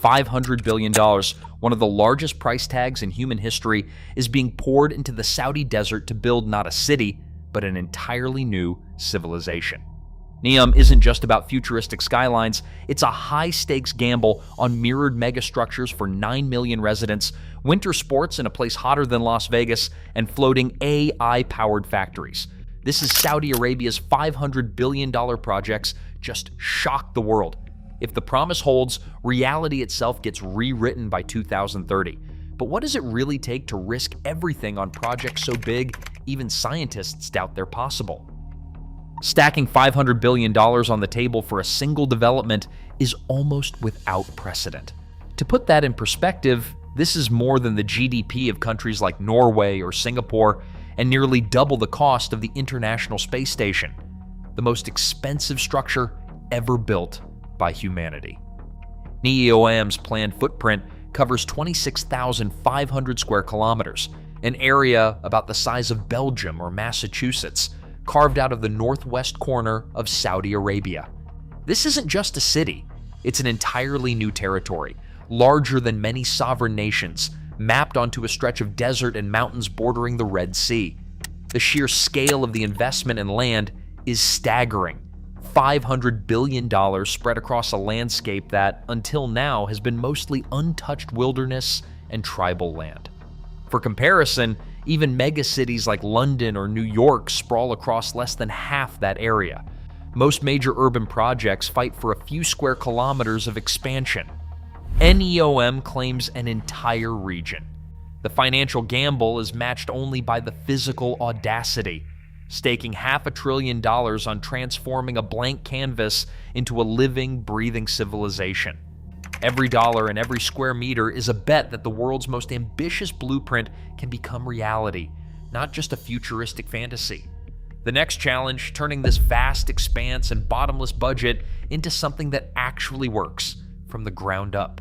$500 billion, one of the largest price tags in human history, is being poured into the Saudi desert to build not a city, but an entirely new civilization. NEOM isn't just about futuristic skylines, it's a high-stakes gamble on mirrored megastructures for 9 million residents, winter sports in a place hotter than Las Vegas, and floating AI-powered factories. This is Saudi Arabia's $500 billion projects just shock the world. If the promise holds, reality itself gets rewritten by 2030. But what does it really take to risk everything on projects so big, even scientists doubt they're possible? Stacking $500 billion on the table for a single development is almost without precedent. To put that in perspective, this is more than the GDP of countries like Norway or Singapore, and nearly double the cost of the International Space Station, the most expensive structure ever built by humanity. NEOM's planned footprint covers 26,500 square kilometers, an area about the size of Belgium or Massachusetts, carved out of the northwest corner of Saudi Arabia. This isn't just a city, it's an entirely new territory, larger than many sovereign nations, mapped onto a stretch of desert and mountains bordering the Red Sea. The sheer scale of the investment in land is staggering. $500 billion spread across a landscape that, until now, has been mostly untouched wilderness and tribal land. For comparison, even megacities like London or New York sprawl across less than half that area. Most major urban projects fight for a few square kilometers of expansion. NEOM claims an entire region. The financial gamble is matched only by the physical audacity, staking $500 billion on transforming a blank canvas into a living, breathing civilization. Every dollar and every square meter is a bet that the world's most ambitious blueprint can become reality, not just a futuristic fantasy. The next challenge, turning this vast expanse and bottomless budget into something that actually works from the ground up.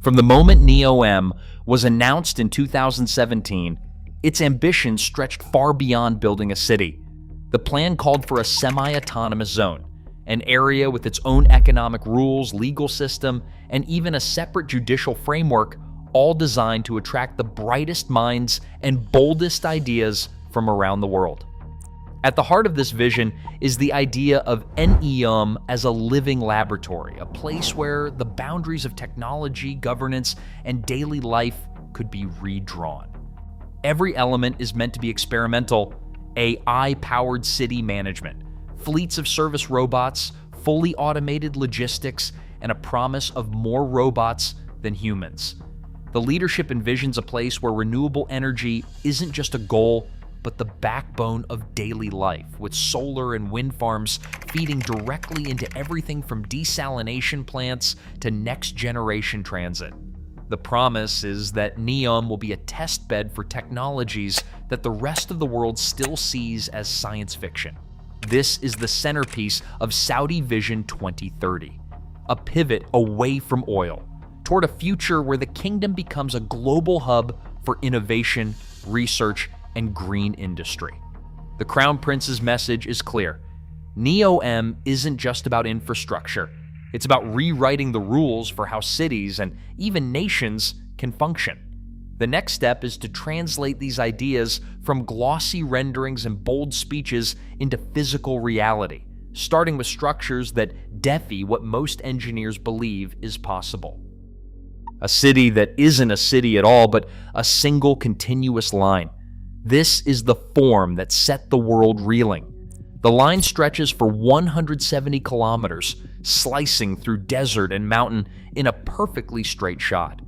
From the moment NEOM was announced in 2017, its ambition stretched far beyond building a city. The plan called for a semi-autonomous zone, an area with its own economic rules, legal system, and even a separate judicial framework, all designed to attract the brightest minds and boldest ideas from around the world. At the heart of this vision is the idea of NEOM as a living laboratory, a place where the boundaries of technology, governance, and daily life could be redrawn. Every element is meant to be experimental: AI-powered city management, fleets of service robots, fully automated logistics, and a promise of more robots than humans. The leadership envisions a place where renewable energy isn't just a goal, but the backbone of daily life, with solar and wind farms feeding directly into everything from desalination plants to next-generation transit. The promise is that NEOM will be a testbed for technologies that the rest of the world still sees as science fiction. This is the centerpiece of Saudi Vision 2030, a pivot away from oil, toward a future where the kingdom becomes a global hub for innovation, research, and green industry. The Crown Prince's message is clear. NEOM isn't just about infrastructure. It's about rewriting the rules for how cities and even nations can function. The next step is to translate these ideas from glossy renderings and bold speeches into physical reality, starting with structures that defy what most engineers believe is possible. A city that isn't a city at all, but a single continuous line. This is the form that set the world reeling. The line stretches for 170 kilometers, slicing through desert and mountain in a perfectly straight shot.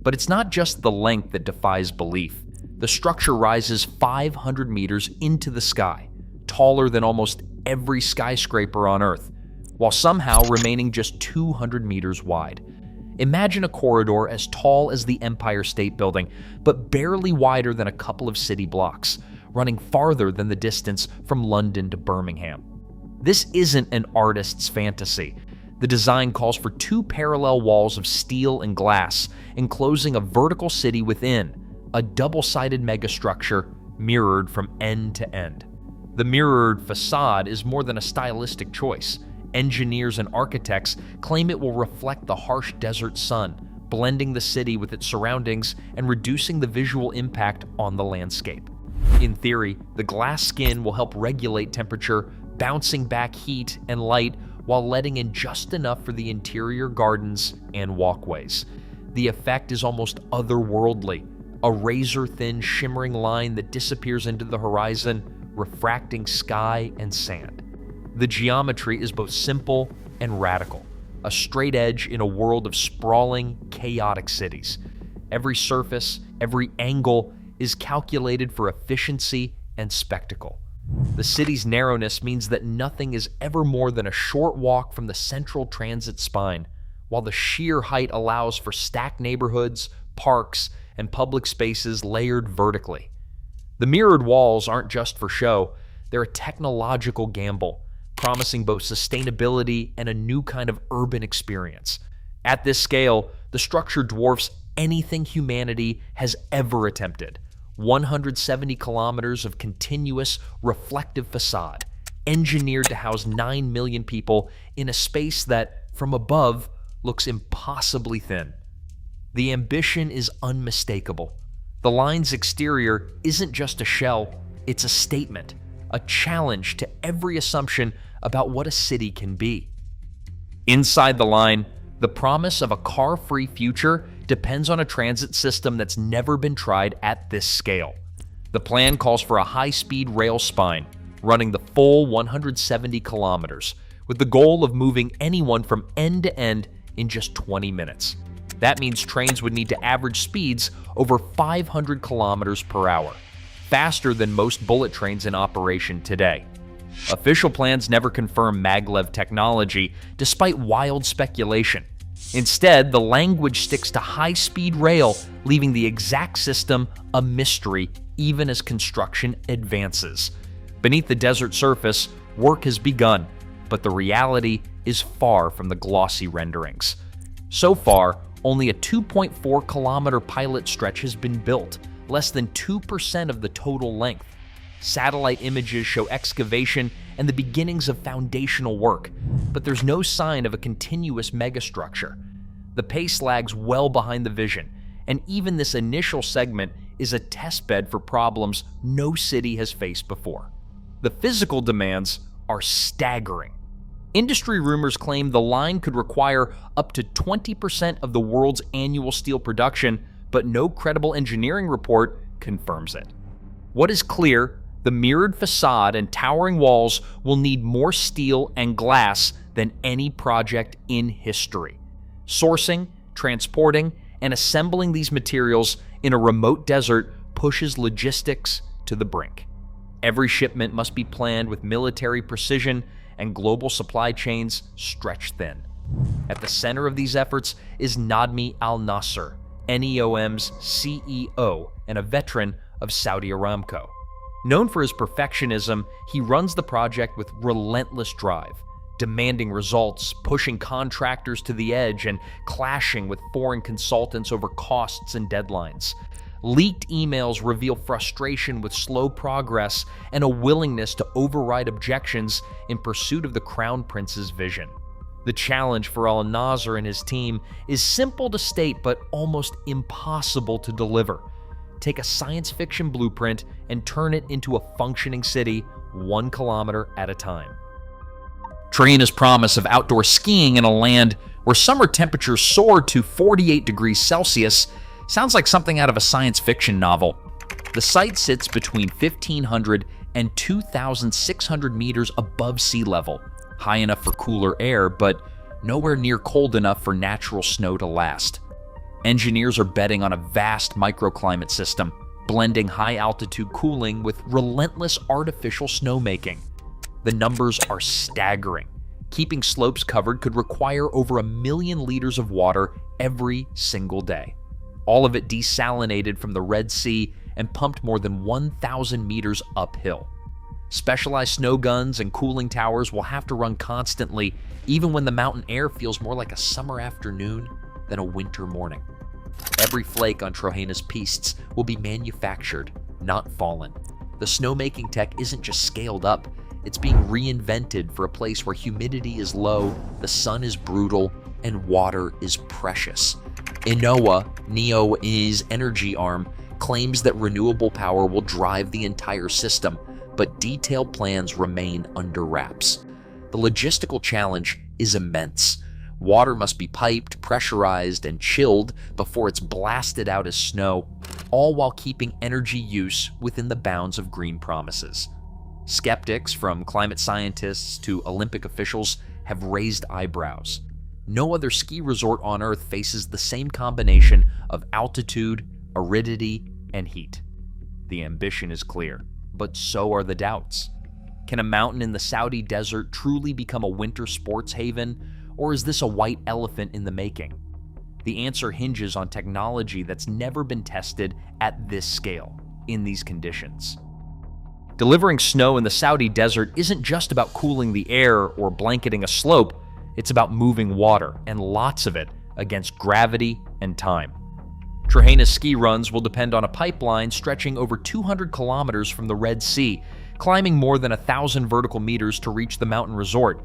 But it's not just the length that defies belief. The structure rises 500 meters into the sky, taller than almost every skyscraper on Earth, while somehow remaining just 200 meters wide. Imagine a corridor as tall as the Empire State Building, but barely wider than a couple of city blocks, running farther than the distance from London to Birmingham. This isn't an artist's fantasy. The design calls for two parallel walls of steel and glass, enclosing a vertical city within, a double-sided megastructure mirrored from end to end. The mirrored facade is more than a stylistic choice. Engineers and architects claim it will reflect the harsh desert sun, blending the city with its surroundings and reducing the visual impact on the landscape. In theory, the glass skin will help regulate temperature, bouncing back heat and light while letting in just enough for the interior gardens and walkways. The effect is almost otherworldly, a razor-thin shimmering line that disappears into the horizon, refracting sky and sand. The geometry is both simple and radical, a straight edge in a world of sprawling, chaotic cities. Every surface, every angle is calculated for efficiency and spectacle. The city's narrowness means that nothing is ever more than a short walk from the central transit spine, while the sheer height allows for stacked neighborhoods, parks, and public spaces layered vertically. The mirrored walls aren't just for show, they're a technological gamble, promising both sustainability and a new kind of urban experience. At this scale, the structure dwarfs anything humanity has ever attempted. 170 kilometers of continuous, reflective facade, engineered to house 9 million people in a space that, from above, looks impossibly thin. The ambition is unmistakable. The line's exterior isn't just a shell, it's a statement, a challenge to every assumption about what a city can be. Inside the line, the promise of a car-free future depends on a transit system that's never been tried at this scale. The plan calls for a high-speed rail spine, running the full 170 kilometers, with the goal of moving anyone from end to end in just 20 minutes. That means trains would need to average speeds over 500 kilometers per hour, faster than most bullet trains in operation today. Official plans never confirm maglev technology, despite wild speculation. Instead, the language sticks to high-speed rail, leaving the exact system a mystery even as construction advances. Beneath the desert surface, work has begun, but the reality is far from the glossy renderings. So far, only a 2.4-kilometer pilot stretch has been built, less than 2% of the total length. Satellite images show excavation and the beginnings of foundational work, but there's no sign of a continuous megastructure. The pace lags well behind the vision, and even this initial segment is a testbed for problems no city has faced before. The physical demands are staggering. Industry rumors claim the line could require up to 20% of the world's annual steel production, but no credible engineering report confirms it. What is clear, the mirrored facade and towering walls will need more steel and glass than any project in history. Sourcing, transporting, and assembling these materials in a remote desert pushes logistics to the brink. Every shipment must be planned with military precision, and global supply chains stretched thin. At the center of these efforts is Nadmi Al-Nasser, NEOM's CEO and a veteran of Saudi Aramco. Known for his perfectionism, he runs the project with relentless drive, demanding results, pushing contractors to the edge, and clashing with foreign consultants over costs and deadlines. Leaked emails reveal frustration with slow progress and a willingness to override objections in pursuit of the Crown Prince's vision. The challenge for Al-Nasser and his team is simple to state but almost impossible to deliver. Take a science fiction blueprint and turn it into a functioning city 1 kilometer at a time. Trina's promise of outdoor skiing in a land where summer temperatures soar to 48 degrees Celsius sounds like something out of a science fiction novel. The site sits between 1,500 and 2,600 meters above sea level, high enough for cooler air, but nowhere near cold enough for natural snow to last. Engineers are betting on a vast microclimate system, blending high-altitude cooling with relentless artificial snowmaking. The numbers are staggering. Keeping slopes covered could require over 1 million liters of water every single day. All of it desalinated from the Red Sea and pumped more than 1,000 meters uphill. Specialized snow guns and cooling towers will have to run constantly, even when the mountain air feels more like a summer afternoon than a winter morning. Every flake on Trojena's pistes will be manufactured, not fallen. The snowmaking tech isn't just scaled up, It's being reinvented for a place where humidity is low, the sun is brutal, and water is precious. Inoa, NEO's energy arm, claims that renewable power will drive the entire system, but detailed plans remain under wraps. The logistical challenge is immense. Water must be piped, pressurized, and chilled before it's blasted out as snow, all while keeping energy use within the bounds of green promises. Skeptics, from climate scientists to Olympic officials, have raised eyebrows. No other ski resort on Earth faces the same combination of altitude, aridity, and heat. The ambition is clear, but so are the doubts. Can a mountain in the Saudi desert truly become a winter sports haven, or is this a white elephant in the making? The answer hinges on technology that's never been tested at this scale, in these conditions. Delivering snow in the Saudi desert isn't just about cooling the air or blanketing a slope, it's about moving water, and lots of it, against gravity and time. Trahaina's ski runs will depend on a pipeline stretching over 200 kilometers from the Red Sea, climbing more than 1,000 vertical meters to reach the mountain resort.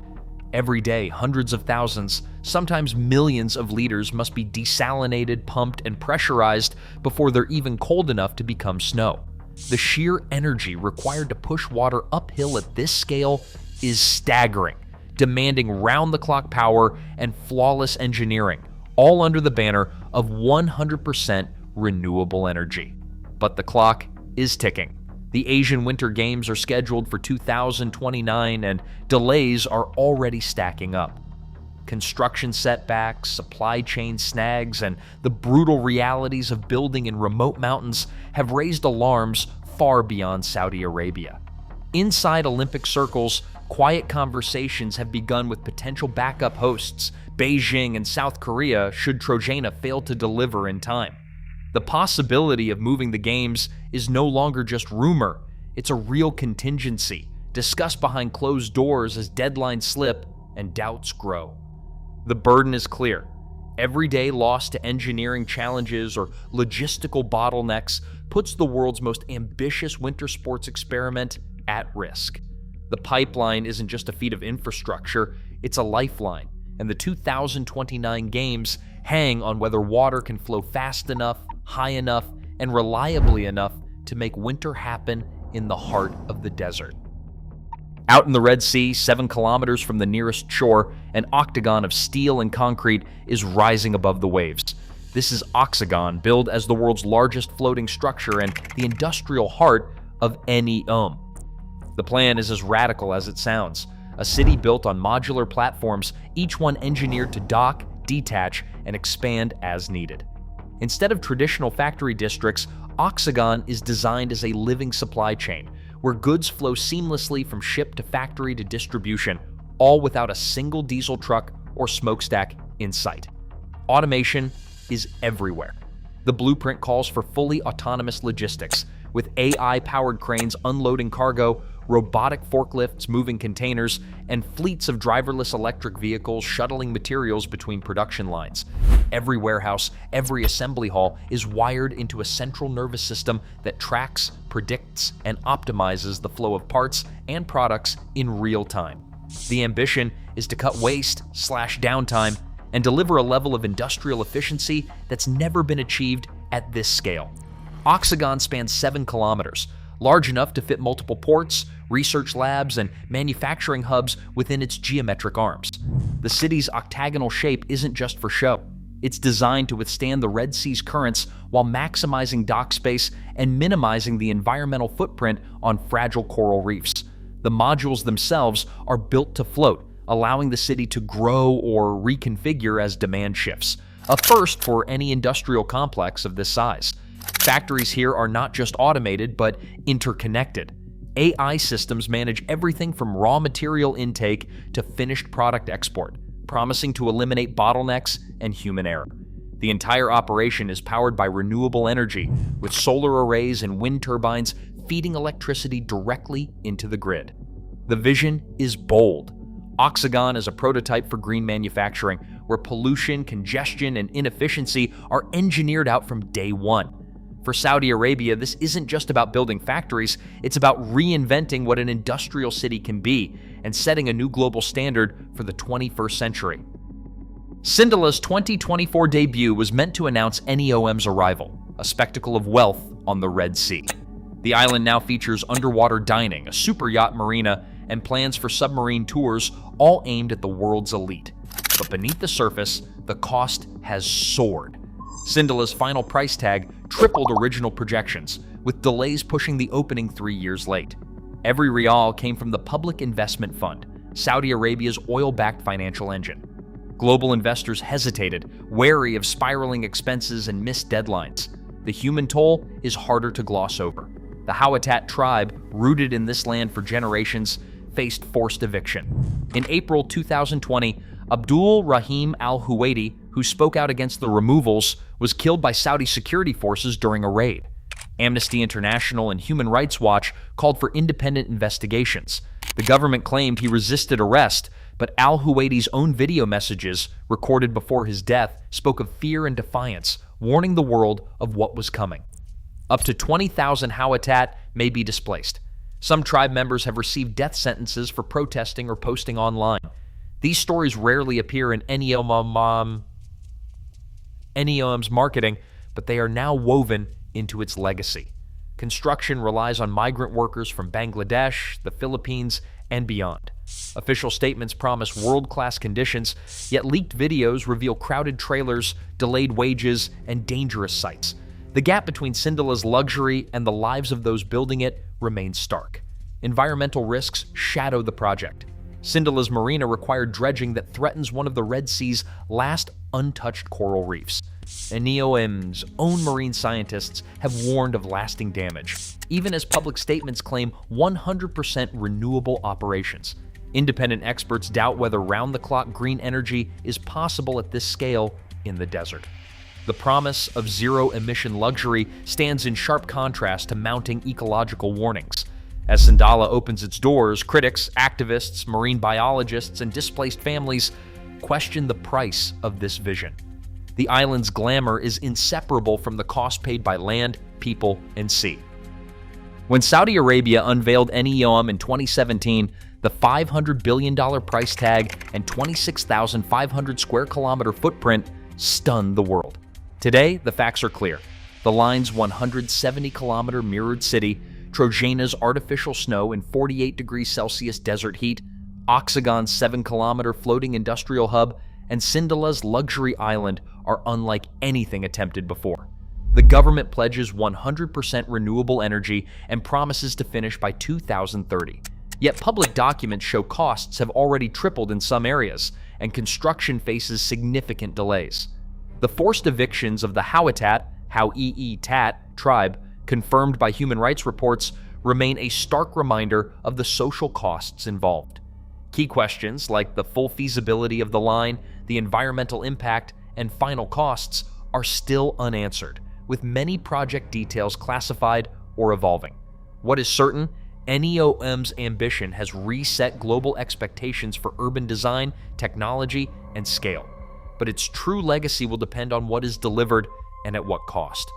Every day, hundreds of thousands, sometimes millions of liters must be desalinated, pumped, and pressurized before they're even cold enough to become snow. The sheer energy required to push water uphill at this scale is staggering, demanding round-the-clock power and flawless engineering, all under the banner of 100% renewable energy. But the clock is ticking. The Asian Winter Games are scheduled for 2029, and delays are already stacking up. Construction setbacks, supply chain snags, and the brutal realities of building in remote mountains have raised alarms far beyond Saudi Arabia. Inside Olympic circles, quiet conversations have begun with potential backup hosts, Beijing and South Korea, should Trojana fail to deliver in time. The possibility of moving the games is no longer just rumor, it's a real contingency, discussed behind closed doors as deadlines slip and doubts grow. The burden is clear. Every day lost to engineering challenges or logistical bottlenecks puts the world's most ambitious winter sports experiment at risk. The pipeline isn't just a feat of infrastructure, it's a lifeline, and the 2029 games hang on whether water can flow fast enough, high enough, and reliably enough to make winter happen in the heart of the desert. Out in the Red Sea, 7 kilometers from the nearest shore, an octagon of steel and concrete is rising above the waves. This is Oxagon, billed as the world's largest floating structure and the industrial heart of NEOM. The plan is as radical as it sounds. A city built on modular platforms, each one engineered to dock, detach, and expand as needed. Instead of traditional factory districts, Oxagon is designed as a living supply chain, where goods flow seamlessly from ship to factory to distribution, all without a single diesel truck or smokestack in sight. Automation is everywhere. The blueprint calls for fully autonomous logistics, with AI-powered cranes unloading cargo, robotic forklifts moving containers, and fleets of driverless electric vehicles shuttling materials between production lines. Every warehouse, every assembly hall is wired into a central nervous system that tracks, predicts, and optimizes the flow of parts and products in real time. The ambition is to cut waste, slash downtime, and deliver a level of industrial efficiency that's never been achieved at this scale. Oxagon spans 7 kilometers, large enough to fit multiple ports, research labs, and manufacturing hubs within its geometric arms. The city's octagonal shape isn't just for show. It's designed to withstand the Red Sea's currents while maximizing dock space and minimizing the environmental footprint on fragile coral reefs. The modules themselves are built to float, allowing the city to grow or reconfigure as demand shifts, a first for any industrial complex of this size. Factories here are not just automated, but interconnected. AI systems manage everything from raw material intake to finished product export, promising to eliminate bottlenecks and human error. The entire operation is powered by renewable energy, with solar arrays and wind turbines feeding electricity directly into the grid. The vision is bold. Oxagon is a prototype for green manufacturing, where pollution, congestion, and inefficiency are engineered out from day one. For Saudi Arabia, this isn't just about building factories, it's about reinventing what an industrial city can be and setting a new global standard for the 21st century. Syndala's 2024 debut was meant to announce NEOM's arrival, a spectacle of wealth on the Red Sea. The island now features underwater dining, a super yacht marina, and plans for submarine tours, all aimed at the world's elite. But beneath the surface, the cost has soared. Syndala's final price tag tripled original projections, with delays pushing the opening 3 years late. Every rial came from the Public Investment Fund, Saudi Arabia's oil-backed financial engine. Global investors hesitated, wary of spiraling expenses and missed deadlines. The human toll is harder to gloss over. The Hawattat tribe, rooted in this land for generations, faced forced eviction. In April 2020, Abdul Rahim al-Huwaiti, who spoke out against the removals, was killed by Saudi security forces during a raid. Amnesty International and Human Rights Watch called for independent investigations. The government claimed he resisted arrest, but al-Huwaiti's own video messages, recorded before his death, spoke of fear and defiance, warning the world of what was coming. Up to 20,000 Hawattat may be displaced. Some tribe members have received death sentences for protesting or posting online. These stories rarely appear in NEOM's marketing, but they are now woven into its legacy. Construction relies on migrant workers from Bangladesh, the Philippines, and beyond. Official statements promise world-class conditions, yet leaked videos reveal crowded trailers, delayed wages, and dangerous sites. The gap between Syndala's luxury and the lives of those building it remains stark. Environmental risks shadow the project. Syndala's marina required dredging that threatens one of the Red Sea's last untouched coral reefs. NEOM's own marine scientists have warned of lasting damage, even as public statements claim 100% renewable operations. Independent experts doubt whether round-the-clock green energy is possible at this scale in the desert. The promise of zero-emission luxury stands in sharp contrast to mounting ecological warnings. As Syndala opens its doors, critics, activists, marine biologists, and displaced families question the price of this vision. The island's glamour is inseparable from the cost paid by land, people, and sea. When Saudi Arabia unveiled NEOM in 2017, the $500 billion price tag and 26,500 square kilometer footprint stunned the world. Today, the facts are clear. The line's 170-kilometer mirrored city, Trojana's artificial snow in 48 degrees Celsius desert heat, Oxagon's 7-kilometer floating industrial hub, and Syndala's luxury island are unlike anything attempted before. The government pledges 100% renewable energy and promises to finish by 2030. Yet public documents show costs have already tripled in some areas, and construction faces significant delays. The forced evictions of the Hawattat, Tat tribe, confirmed by human rights reports, remain a stark reminder of the social costs involved. Key questions like the full feasibility of the line, the environmental impact, and final costs are still unanswered, with many project details classified or evolving. What is certain, NEOM's ambition has reset global expectations for urban design, technology, and scale. But its true legacy will depend on what is delivered and at what cost.